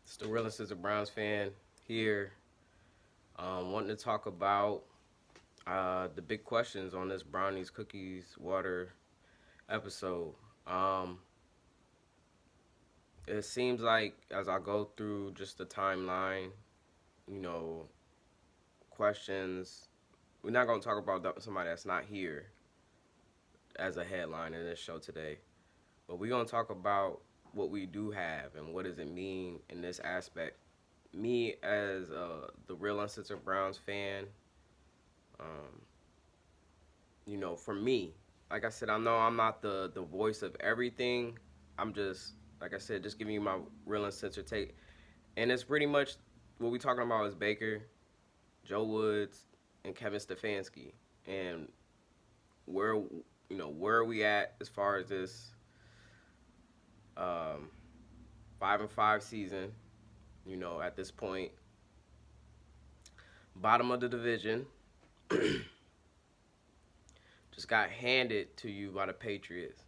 It's the realest is a Browns fan here. Wanting to talk about the big questions on this brownies, cookies, water episode. Um, it seems like as I go through just the timeline, you know, questions. We're not going to talk about somebody that's not here as a headline in this show today, but we're going to talk about what we do have and what does it mean in this aspect. Me as the real uncensored Browns fan, um, for me, like I said, I know I'm not the voice of everything. I'm just, like I said, just giving you my real uncensored take. And it's pretty much what we talking about is Baker, Joe Woods, and Kevin Stefanski. And where are we at as far as this 5-5 season, at this point. Bottom of the division. Just got handed to you by the Patriots.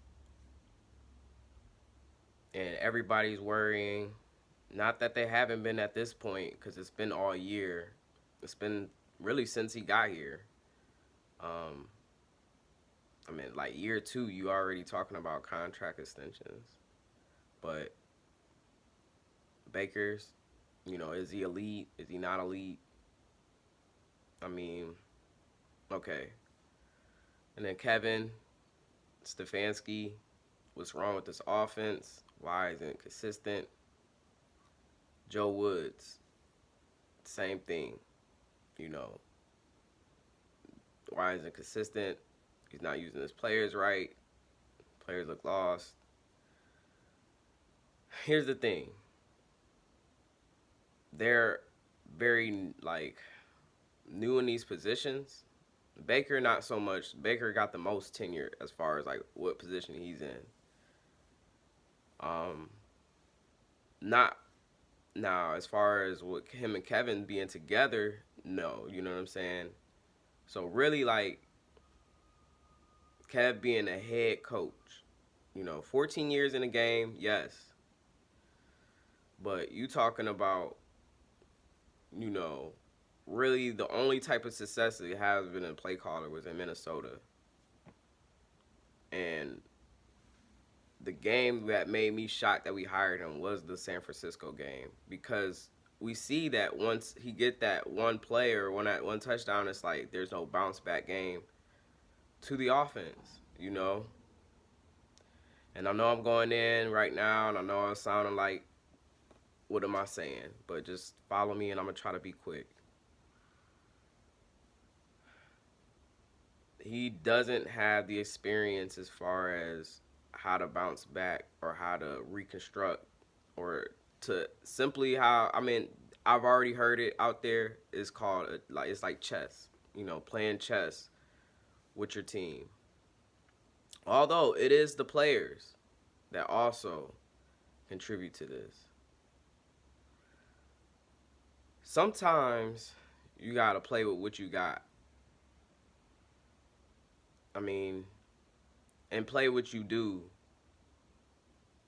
And everybody's worrying. Not that they haven't been at this point, because it's been all year. It's been really since he got here. Like year 2, you already talking about contract extensions. But Baker's, is he elite? Is he not elite? Okay. And then Kevin Stefanski, what's wrong with this offense? Why isn't it consistent? Joe Woods, same thing. Why isn't it consistent? He's not using his players right. Players look lost. Here's the thing. They're very, new in these positions. Baker, not so much. Baker got the most tenure as far as, what position he's in. Not now, as far as what him and Kevin being together, no. You know what I'm saying? So, really, Kev being a head coach, 14 years in the game, yes. But you talking about, really the only type of success that he has been a play caller was in Minnesota. And the game that made me shocked that we hired him was the San Francisco game, because we see that once he get that one play or one touchdown, it's like there's no bounce back game to the offense, And I know I'm going in right now, and I know I'm sounding like, what am I saying? But just follow me, and I'm going to try to be quick. He doesn't have the experience as far as how to bounce back or how to reconstruct or to simply I've already heard it out there. It's called, it's like chess, playing chess with your team. Although it is the players that also contribute to this. Sometimes you got to play with what you got. And play what you do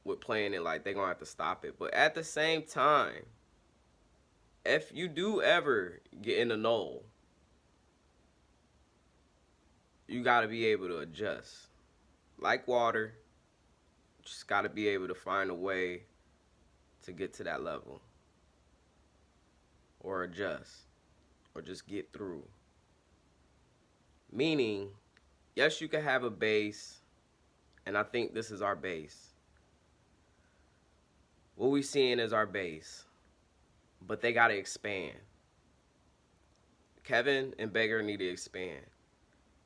with playing it like they're going to have to stop it. But at the same time, if you do ever get in a null, you got to be able to adjust. Like water, just got to be able to find a way to get to that level. Or adjust. Or just get through. Meaning, yes, you can have a base, and I think this is our base. What we seeing is our base, but they got to expand. Kevin and Baker need to expand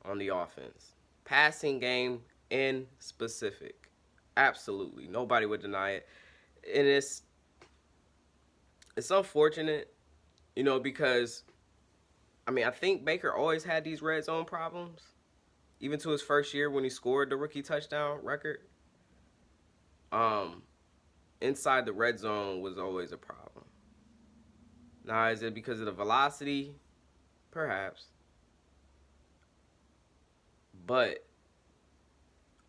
on the offense. Passing game in specific. Absolutely. Nobody would deny it. And it's unfortunate, because, I think Baker always had these red zone problems. Even to his first year when he scored the rookie touchdown record. Inside the red zone was always a problem. Now, is it because of the velocity? Perhaps. But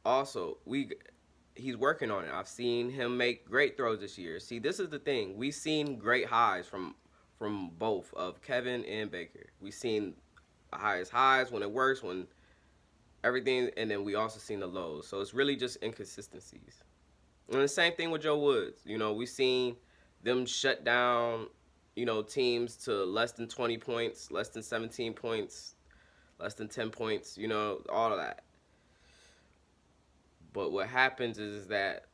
also, he's working on it. I've seen him make great throws this year. See, this is the thing. We've seen great highs from both of Kevin and Baker. We've seen the highest highs when it works, when everything, and then we also seen the lows. So it's really just inconsistencies. And the same thing with Joe Woods. You know, we've seen them shut down, you know, teams to less than 20 points, less than 17 points, less than 10 points, you know, all of that. But what happens is that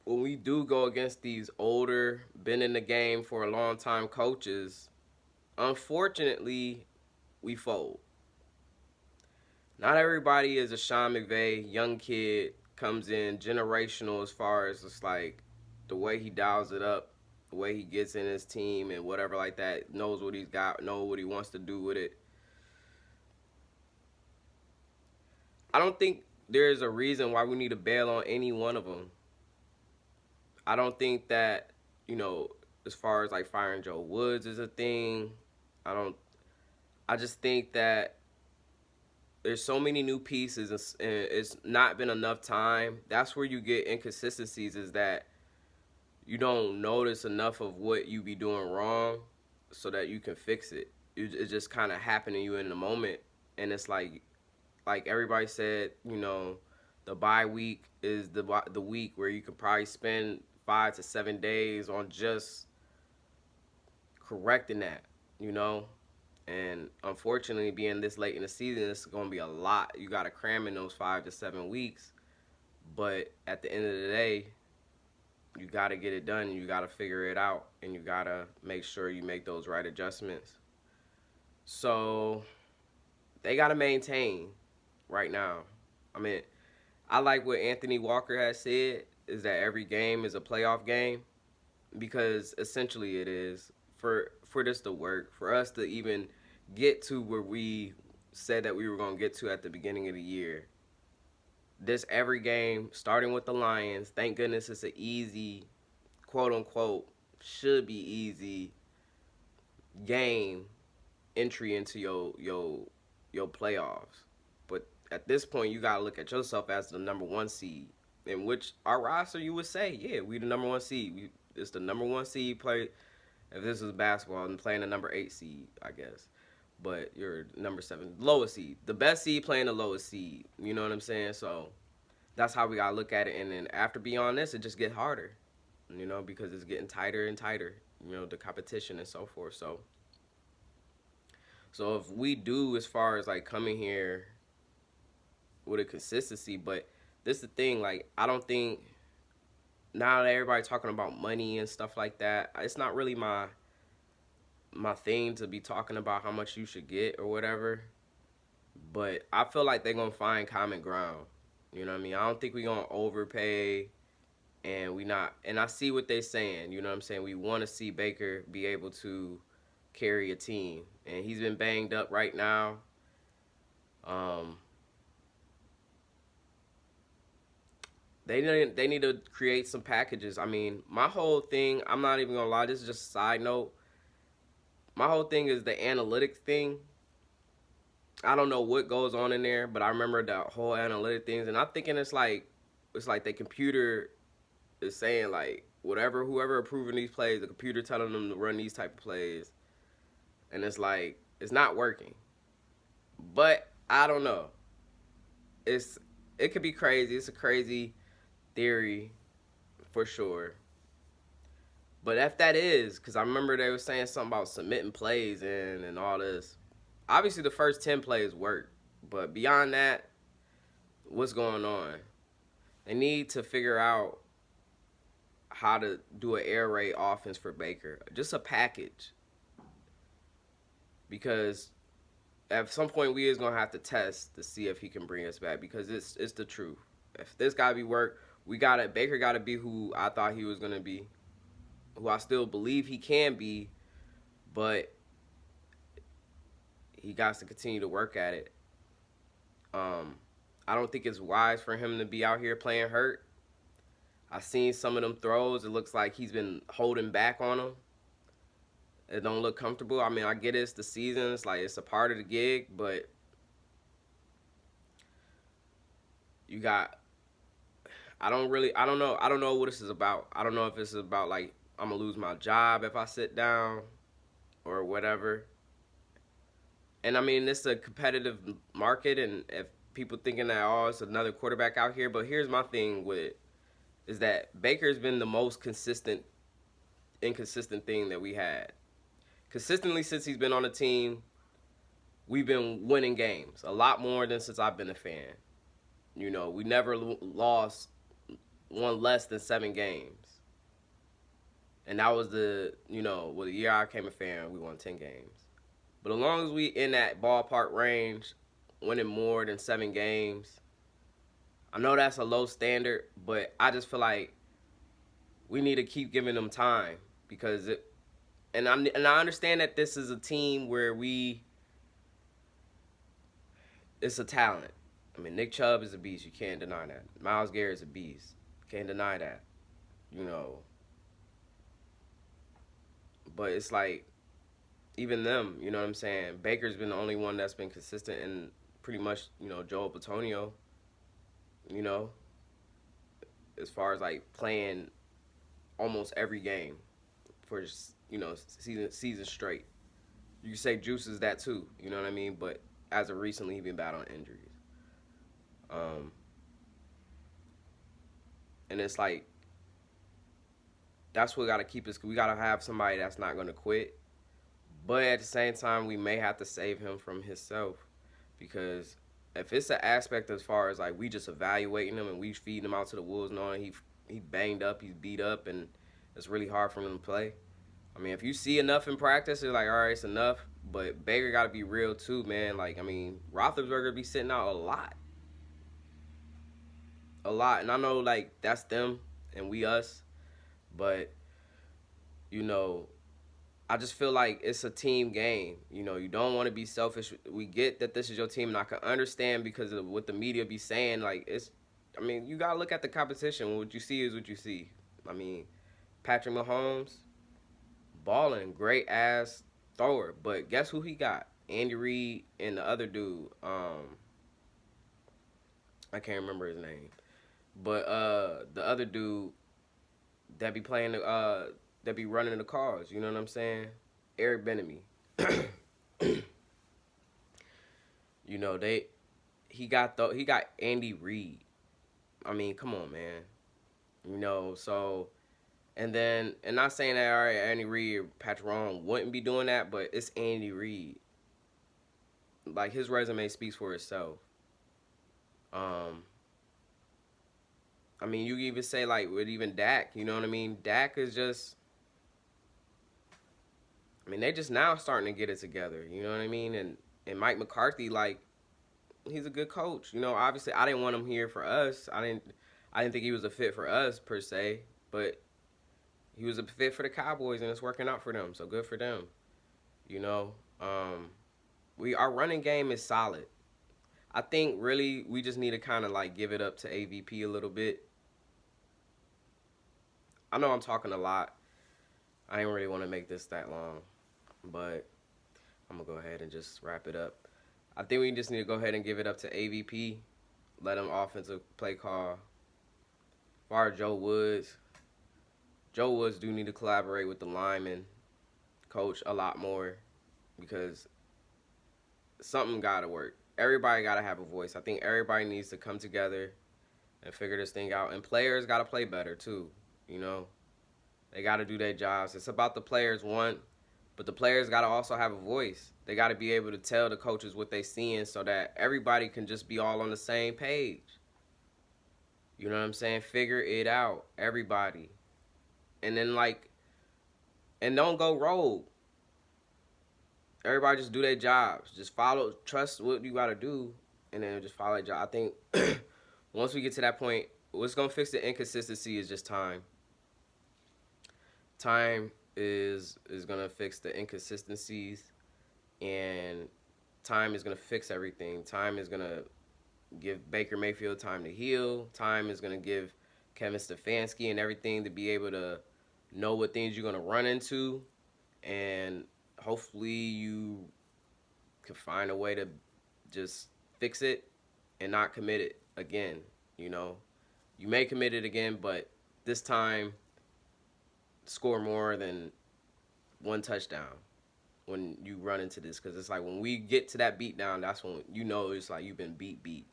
when we do go against these older, been in the game for a long time coaches, unfortunately, we fold. Not everybody is a Sean McVay, young kid, comes in generational as far as just like the way he dials it up, the way he gets in his team and whatever like that, knows what he's got, knows what he wants to do with it. I don't think there's a reason why we need to bail on any one of them. I don't think that, you know, as far as like firing Joe Woods is a thing. I just think that there's so many new pieces and it's not been enough time. That's where you get inconsistencies, is that you don't notice enough of what you be doing wrong so that you can fix it. It's just kind of happening to you in the moment. And it's like everybody said, you know, the bye week is the week where you could probably spend 5 to 7 days on just correcting that, you know. And unfortunately, being this late in the season, it's going to be a lot. You got to cram in those 5 to 7 weeks. But at the end of the day, you got to get it done. You got to figure it out. And you got to make sure you make those right adjustments. So they got to maintain right now. I mean, I like what Anthony Walker has said, is that every game is a playoff game, because essentially it is. For this to work, for us to even get to where we said that we were going to get to at the beginning of the year, this every game, starting with the Lions, thank goodness it's an easy, quote unquote, should be easy game entry into your playoffs. But at this point, you got to look at yourself as the number 1 seed, in which our roster, you would say, yeah, we the number 1 seed. It's the number 1 seed play. If this was basketball, and playing the number 8 seed, I guess. But you're number 7, lowest seed. The best seed playing the lowest seed. You know what I'm saying? So that's how we got to look at it. And then after beyond this, it just gets harder, you know, because it's getting tighter and tighter, you know, the competition and so forth. So if we do, as far as like coming here with a consistency, but this is the thing, like, I don't think, now that everybody talking about money and stuff like that, it's not really my thing to be talking about how much you should get or whatever. But I feel like they're going to find common ground. You know what I mean? I don't think we're going to overpay, and I see what they're saying. You know what I'm saying? We want to see Baker be able to carry a team. And he's been banged up right now. They need to create some packages. I mean, my whole thing, I'm not even going to lie, this is just a side note. My whole thing is the analytics thing. I don't know what goes on in there, but I remember the whole analytic things, and I'm thinking it's like the computer is saying, like, whoever approving these plays, the computer telling them to run these type of plays, and it's like, it's not working. But I don't know. It could be crazy. It's a crazy theory for sure. But if that is, because I remember they were saying something about submitting plays and all this. Obviously, the first 10 plays work. But beyond that, what's going on? They need to figure out how to do an air raid offense for Baker. Just a package. Because at some point, we is going to have to test to see if he can bring us back. Because it's the truth. If this got to be work, Baker got to be who I thought he was going to be. Who I still believe he can be, but he got to continue to work at it. I don't think it's wise for him to be out here playing hurt. I've seen some of them throws. It looks like he's been holding back on them. It don't look comfortable. I mean, I get it's the season. It's like it's a part of the gig, but I don't know what this is about. I don't know if this is about like I'm gonna lose my job if I sit down or whatever. And I mean, it's a competitive market, and if people thinking that oh, it's another quarterback out here, but here's my thing with it is that Baker's been the most inconsistent thing that we had. Consistently since he's been on the team, we've been winning games a lot more than since I've been a fan. You know, we never lost one less than 7 games. And that was the year I became a fan, we won 10 games. But as long as we in that ballpark range, winning more than 7 games, I know that's a low standard, but I just feel like we need to keep giving them time because I understand that this is a team where it's a talent. I mean, Nick Chubb is a beast. You can't deny that. Myles Garrett is a beast. Can't deny that. You know. But it's like, even them, you know what I'm saying? Baker's been the only one that's been consistent, and pretty much, Joel Bitonio, you know, as far as like playing almost every game for season straight. You can say Juice is that too, you know what I mean? But as of recently, he's been battling injuries. And it's like that's what got to keep us. We got to have somebody that's not going to quit, but at the same time, we may have to save him from himself because if it's an aspect as far as like we just evaluating him and we feeding him out to the wolves, knowing he banged up, he's beat up, and it's really hard for him to play. I mean, if you see enough in practice, it's like, all right, it's enough. But Baker got to be real too, man. Like, I mean, Roethlisberger be sitting out a lot. And I know, like, that's them and we us. But, I just feel like it's a team game. You don't want to be selfish. We get that this is your team, and I can understand because of what the media be saying. Like, you got to look at the competition. What you see is what you see. I mean, Patrick Mahomes, balling, great ass thrower. But guess who he got? Andy Reid and the other dude. I can't remember his name. But the other dude that be playing that be running the cars, you know what I'm saying? Eric Bieniemy. He got Andy Reid. I mean, come on, man. So and not saying that all right, Andy Reid or Patrick Mahomes wouldn't be doing that, but it's Andy Reid. Like his resume speaks for itself. I mean, you even say like with even Dak, you know what I mean? Dak is just, I mean, they just now starting to get it together, you know what I mean? And Mike McCarthy, like, he's a good coach. Obviously I didn't want him here for us. I didn't think he was a fit for us per se, but he was a fit for the Cowboys and it's working out for them. So good for them. Our running game is solid. I think really we just need to kind of like give it up to AVP a little bit. I know I'm talking a lot. I didn't really want to make this that long, but I'm going to go ahead and just wrap it up. I think we just need to go ahead and give it up to AVP. Let him offensive play call. As far as Joe Woods do need to collaborate with the lineman coach a lot more because something got to work. Everybody got to have a voice. I think everybody needs to come together and figure this thing out. And players got to play better too, They got to do their jobs. It's about the players, one, but the players got to also have a voice. They got to be able to tell the coaches what they seeing so that everybody can just be all on the same page. You know what I'm saying? Figure it out, everybody. And then, and don't go rogue. Everybody just do their jobs. Just trust what you got to do, and then just follow their job. I think once we get to that point, what's going to fix the inconsistency is just time. Time is going to fix the inconsistencies, and time is going to fix everything. Time is going to give Baker Mayfield time to heal. Time is going to give Kevin Stefanski and everything to be able to know what things you're going to run into, and hopefully you can find a way to just fix it and not commit it again, You may commit it again, but this time score more than one touchdown when you run into this, because it's like when we get to that beat down, that's when you know it's like you've been beat,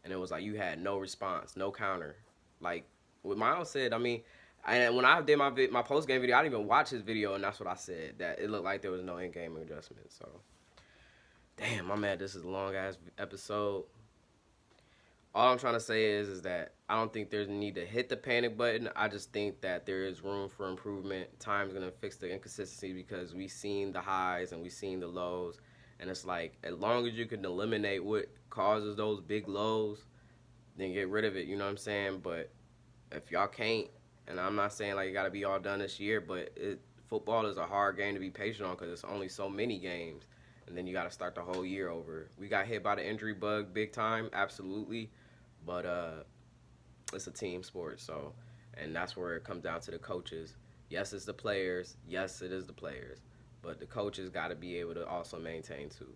and it was like you had no response, no counter. Like what Miles said, I mean, and when I did my post game video, I didn't even watch his video, and that's what I said, that it looked like there was no in game adjustment. So, damn, I'm mad. This is a long ass episode. All I'm trying to say is that I don't think there's a need to hit the panic button. I just think that there is room for improvement. Time's gonna fix the inconsistency, because we've seen the highs and we've seen the lows, and it's like as long as you can eliminate what causes those big lows, then get rid of it. You know what I'm saying? But if y'all can't, and I'm not saying like you gotta be all done this year, but football is a hard game to be patient on, because it's only so many games, and then you got to start the whole year over. We got hit by the injury bug big time, absolutely. But it's a team sport, so, and that's where it comes down to the coaches. Yes, it's the players. Yes, it is the players. But the coaches got to be able to also maintain too.